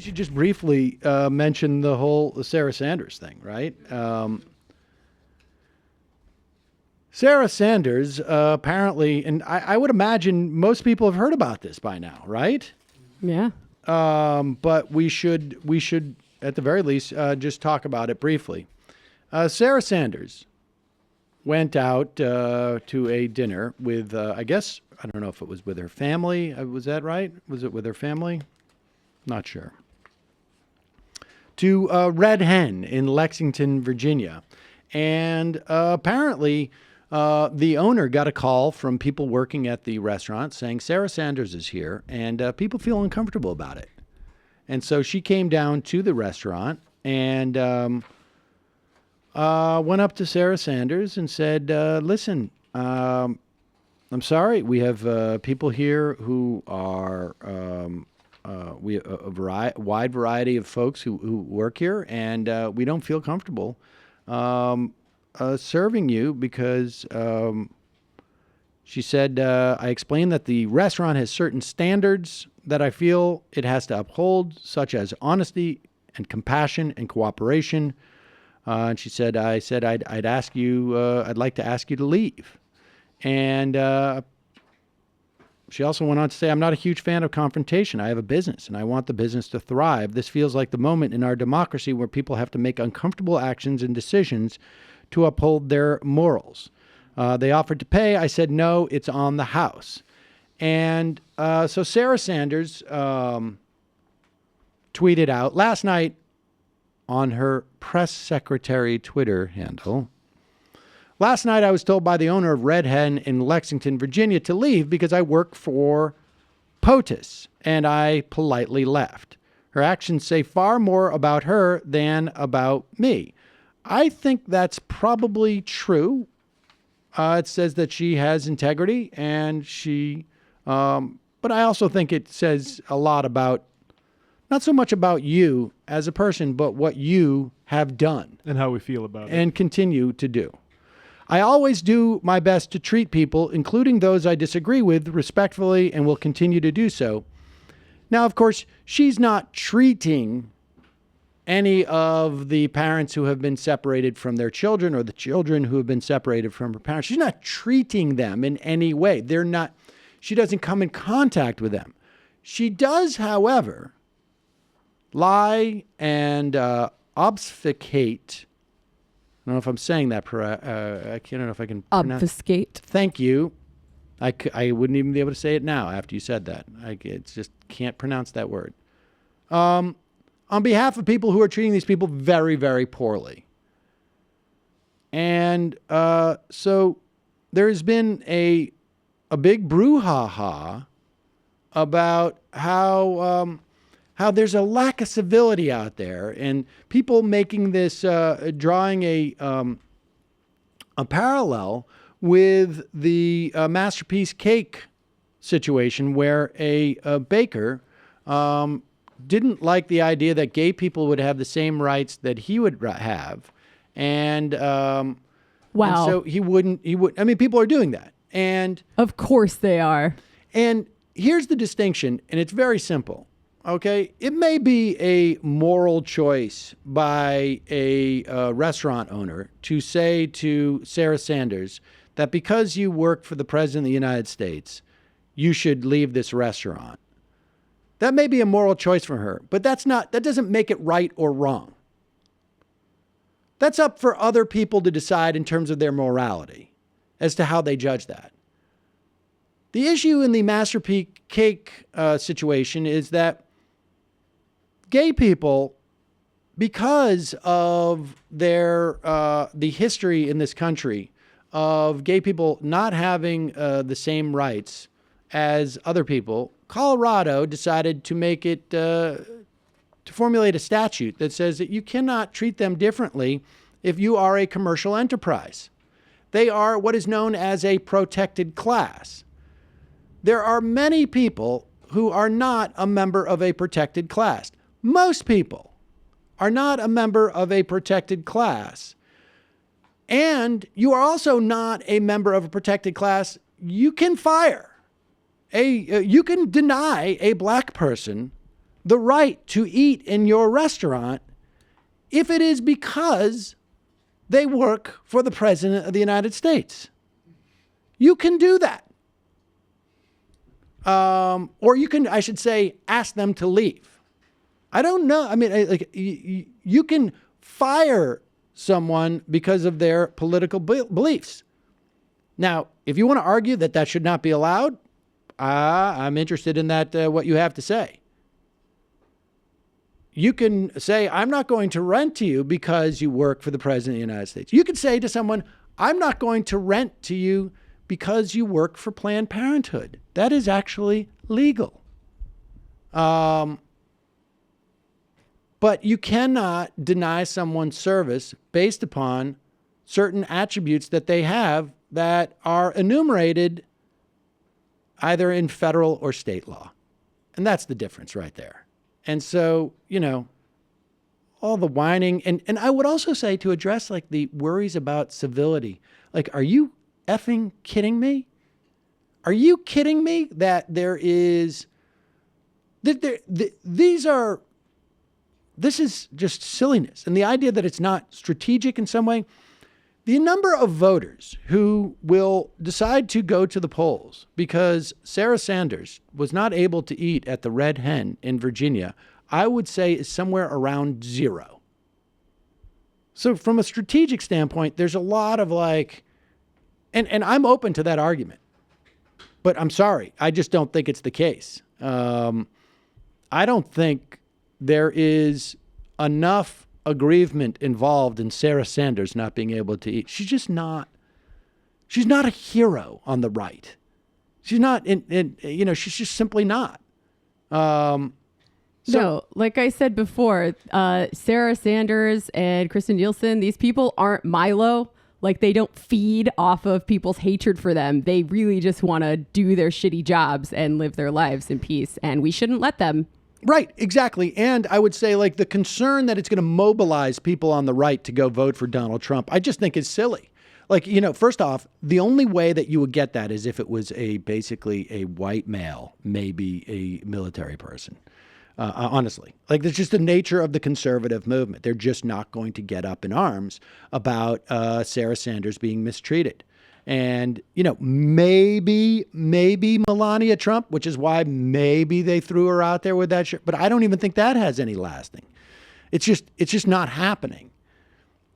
should just briefly mention the whole Sarah Sanders thing, right? Sarah Sanders apparently, and I would imagine most people have heard about this by now, right? Yeah. But we should at the very least just talk about it briefly. Sarah Sanders went out to a dinner with, I guess, I don't know if it was with her family. Was that right? Was it with her family? Not sure. To Red Hen in Lexington, Virginia. And apparently the owner got a call from people working at the restaurant saying Sarah Sanders is here, and people feel uncomfortable about it. And so she came down to the restaurant and went up to Sarah Sanders and said, listen, I'm sorry, we have people here who are, we have a wide variety of folks who work here, and we don't feel comfortable serving you because she said, I explained that the restaurant has certain standards that I feel it has to uphold, such as honesty and compassion and cooperation. And she said, I'd ask you, I'd like to ask you to leave. And she also went on to say, I'm not a huge fan of confrontation. I have a business and I want the business to thrive. This feels like the moment in our democracy where people have to make uncomfortable actions and decisions to uphold their morals. They offered to pay. I said, no, it's on the house. And so Sarah Sanders tweeted out last night on her press secretary Twitter handle, last night I was told by the owner of Red Hen in Lexington, Virginia to leave because I work for POTUS, and I politely left. Her actions say far more about her than about me. I think that's probably true. It says that she has integrity, and but I also think it says a lot about, not so much about you as a person, but what you have done. And how we feel about it. And continue to do. I always do my best to treat people, including those I disagree with, respectfully, and will continue to do so. Now, of course, she's not treating any of the parents who have been separated from their children or the children who have been separated from her parents. She's not treating them in any way. She doesn't come in contact with them. She does, however, lie and obfuscate. I don't know if I'm saying that. I don't know if I can pronounce. Obfuscate. Thank you. I wouldn't even be able to say it now after you said that. I just can't pronounce that word. On behalf of people who are treating these people very, very poorly. And so there's been a big brouhaha about how there's a lack of civility out there, and people making this, drawing a parallel with the Masterpiece Cake situation, where a baker didn't like the idea that gay people would have the same rights that he would have, and Wow. and so he would. I mean, people are doing that, and Of course they are. and here's the distinction, and it's very simple. Okay, it may be a moral choice by a restaurant owner to say to Sarah Sanders that because you work for the President of the United States, you should leave this restaurant. That may be a moral choice for her, but that doesn't make it right or wrong. That's up for other people to decide in terms of their morality as to how they judge that. The issue in the Masterpiece Cake situation is that gay people, because of the history in this country of gay people not having the same rights as other people, Colorado decided to make it, to formulate a statute that says that you cannot treat them differently if you are a commercial enterprise. They are what is known as a protected class. There are many people who are not a member of a protected class. Most people are not a member of a protected class. And you are also not a member of a protected class. You can fire. You can deny a black person the right to eat in your restaurant if it is because they work for the President of the United States. You can do that. Or you can, I should say, ask them to leave. I don't know. I mean, like you can fire someone because of their political beliefs. Now, if you want to argue that that should not be allowed, I'm interested in that, what you have to say. You can say, I'm not going to rent to you because you work for the President of the United States. You could say to someone, I'm not going to rent to you because you work for Planned Parenthood. That is actually legal. But you cannot deny someone service based upon certain attributes that they have that are enumerated either in federal or state law. And that's the difference right there. And so, you know, all the whining. And I would also say, to address like the worries about civility, like, are you effing kidding me? Are you kidding me that there is, this is just silliness. And the idea that it's not strategic in some way, the number of voters who will decide to go to the polls because Sarah Sanders was not able to eat at the Red Hen in Virginia, I would say is somewhere around 0. So from a strategic standpoint, there's a lot of like, and I'm open to that argument, but I'm sorry, I just don't think it's the case. I don't think there is enough aggrievement involved in Sarah Sanders not being able to eat. She's not a hero on the right. She's not she's just simply not. No, like I said before, Sarah Sanders and Kirstjen Nielsen, these people aren't Milo. Like, they don't feed off of people's hatred for them. They really just want to do their shitty jobs and live their lives in peace. And we shouldn't let them. Right, exactly. And I would say, like, the concern that it's going to mobilize people on the right to go vote for Donald Trump, I just think is silly. Like, you know, first off, the only way that you would get that is if it was basically a white male, maybe a military person. Honestly, like, that's just the nature of the conservative movement. They're just not going to get up in arms about Sarah Sanders being mistreated. And, you know, maybe Melania Trump, which is why maybe they threw her out there with that shit. But I don't even think that has any lasting. It's just not happening.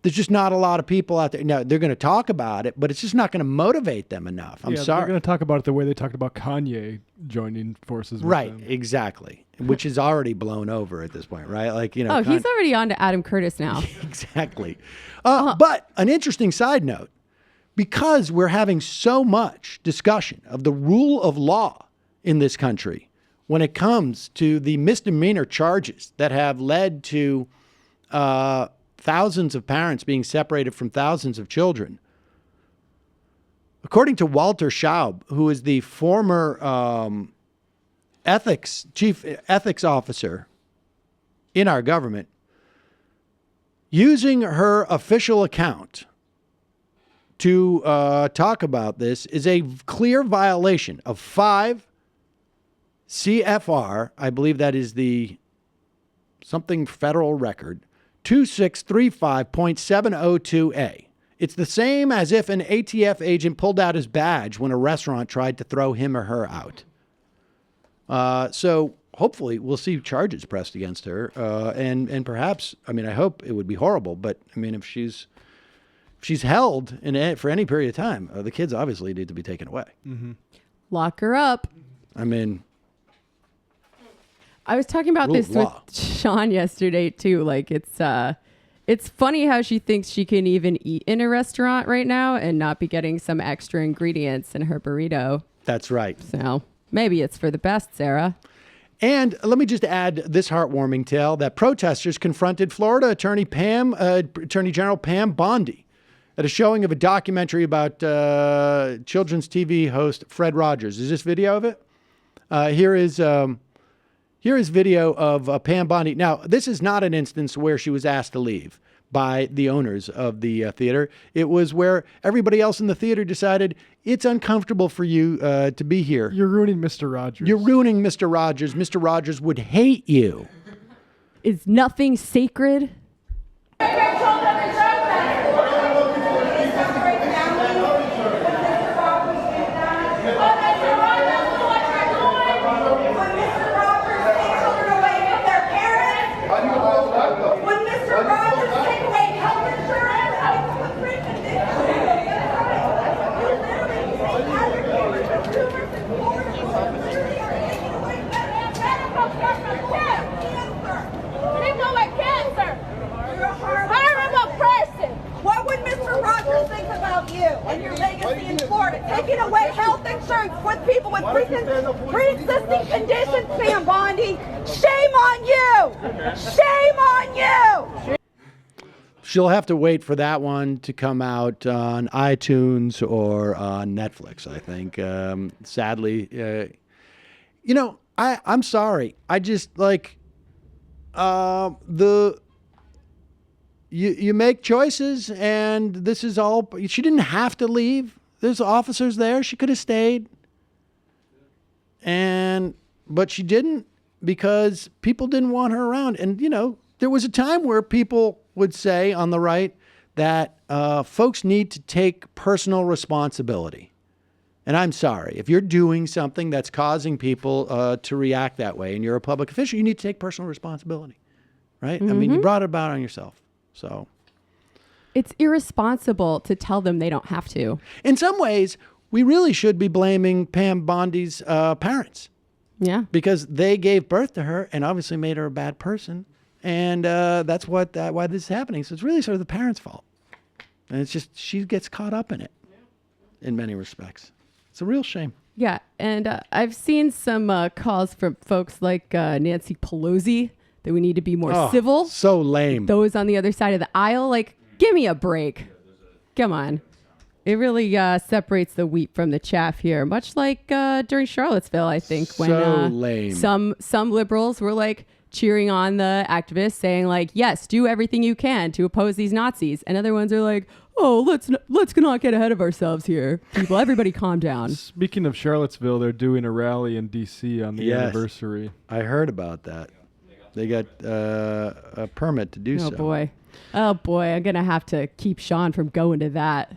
There's just not a lot of people out there. Now, they're going to talk about it, but it's just not going to motivate them enough. I'm sorry. They're going to talk about it the way they talked about Kanye joining forces with right, them. Exactly. Which is already blown over at this point, right? Like, you know. Oh, he's already on to Adam Curtis now. Exactly. But an interesting side note, because we're having so much discussion of the rule of law in this country when it comes to the misdemeanor charges that have led to thousands of parents being separated from thousands of children. According to Walter Schaub, who is the former chief ethics officer in our government, using her official account to talk about this is a clear violation of 5 CFR. I believe that is the something federal record, 2635.702A. It's the same as if an ATF agent pulled out his badge when a restaurant tried to throw him or her out. So hopefully we'll see charges pressed against her. And perhaps, I mean, I hope it would be horrible, but I mean, if she's held for any period of time, the kids obviously need to be taken away. Mm-hmm. Lock her up. I mean, I was talking about this with Sean yesterday too. Like, it's funny how she thinks she can even eat in a restaurant right now and not be getting some extra ingredients in her burrito. That's right. So maybe it's for the best, Sarah. And let me just add this heartwarming tale that protesters confronted Florida Attorney General Pam Bondi at a showing of a documentary about children's TV host Fred Rogers. Is this video of it? Here is video of Pam Bondi. Now, this is not an instance where she was asked to leave, by the owners of the theater. It was where everybody else in the theater decided it's uncomfortable for you to be here. You're ruining Mr. Rogers. You're ruining Mr. Rogers. Mr. Rogers would hate you. Is nothing sacred? And your legacy in Florida, taking away health insurance with people with pre-existing conditions, Pam Bondi. Shame on you! Shame on you! She'll have to wait for that one to come out on iTunes or on Netflix, I think. Sadly, I'm sorry. I just like You make choices, and this is all. She didn't have to leave. There's officers there. She could have stayed, but she didn't because people didn't want her around. And there was a time where people would say on the right that folks need to take personal responsibility. And I'm sorry, if you're doing something that's causing people to react that way, and you're a public official, you need to take personal responsibility, right? Mm-hmm. I mean, you brought it about on yourself. So it's irresponsible to tell them they don't have to. In some ways, we really should be blaming Pam Bondi's parents. Yeah. Because they gave birth to her and obviously made her a bad person. And that's why this is happening. So it's really sort of the parents' fault. And it's just she gets caught up in it in many respects. It's a real shame. Yeah. And I've seen some calls from folks like Nancy Pelosi that we need to be more civil. So lame. Those on the other side of the aisle, like, give me a break. Come on. It really separates the wheat from the chaff here, much like during Charlottesville, I think, when lame. Some liberals were like cheering on the activists, saying like, yes, do everything you can to oppose these Nazis. And other ones are like, oh, let's not get ahead of ourselves here. People, everybody calm down. Speaking of Charlottesville, they're doing a rally in D.C. on the anniversary. I heard about that. They got a permit to do so. Oh, boy. I'm going to have to keep Sean from going to that.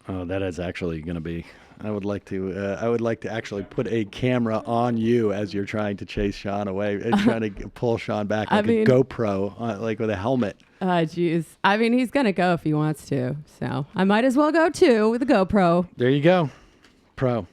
Oh, that is actually going to be... I would like to actually put a camera on you as you're trying to chase Sean away and trying to pull Sean back like a GoPro, like with a helmet. Geez. I mean, he's going to go if he wants to. So I might as well go, too, with a GoPro. There you go. Pro.